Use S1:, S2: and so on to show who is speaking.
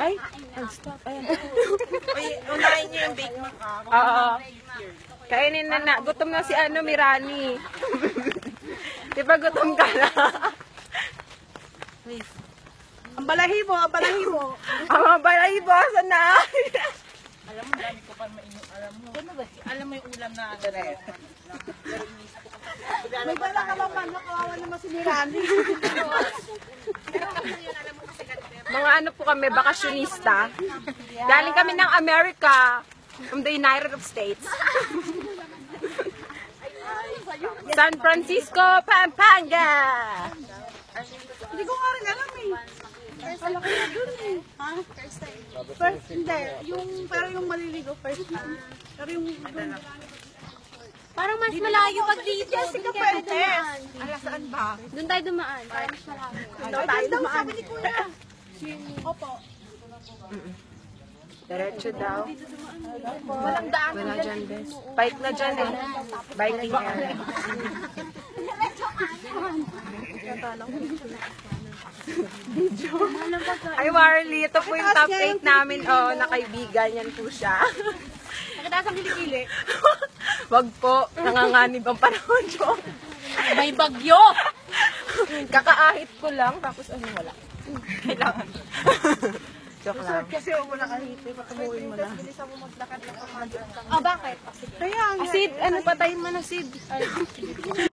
S1: Ay, stop. Ayan.
S2: Uy, unahin niyo yung Big Mac ah.
S1: Oo. Kainin na. Gutom na si Mirani. Di ba gutom ka na?
S2: Ang balahibo, ang balahibo.
S1: Ang mga balahibo, asan na?
S2: Alam mo, dami ko pa mainyo. Alam mo yung ulam na direct. May bala ka ba man? Nakawawa naman si Mirani.
S1: Mga ano po kami, bakasyonista. Galing kami ng America. From the United States. San Francisco, Pampanga.
S2: Hindi ko nga rin alam eh. Alam ko na dun eh. Ha? First, hindi. Pero yung maliligo, first time. Pero yung...
S3: Parang mas malayo pag dito.
S2: Jessica Fuentes. Ala, saan ba?
S3: Doon tayo dumaan. Parang mas malayo.
S2: Doon daw, sabi ni Kuya. Opo.
S1: Diretso daw.
S2: Walang daan.
S1: Wala dyan, bes. Bike na dyan eh. Biking area. Ay, Warly, ito po yung top 8 namin. Oh, na kaibigan. Yan po siya.
S2: Nakitaas ang kilikili.
S1: Wag po. Nanganganib ang panahon, Jo.
S3: May bagyo!
S1: Kakaahit ko lang, tapos ano, wala. Kailangan. Joke lang.
S2: Kasi huwag mo nakahiti, patamuin mo na.
S3: Oh, bakit?
S2: Kaya nga.
S1: Sid, ano, patayin mo na, Sid.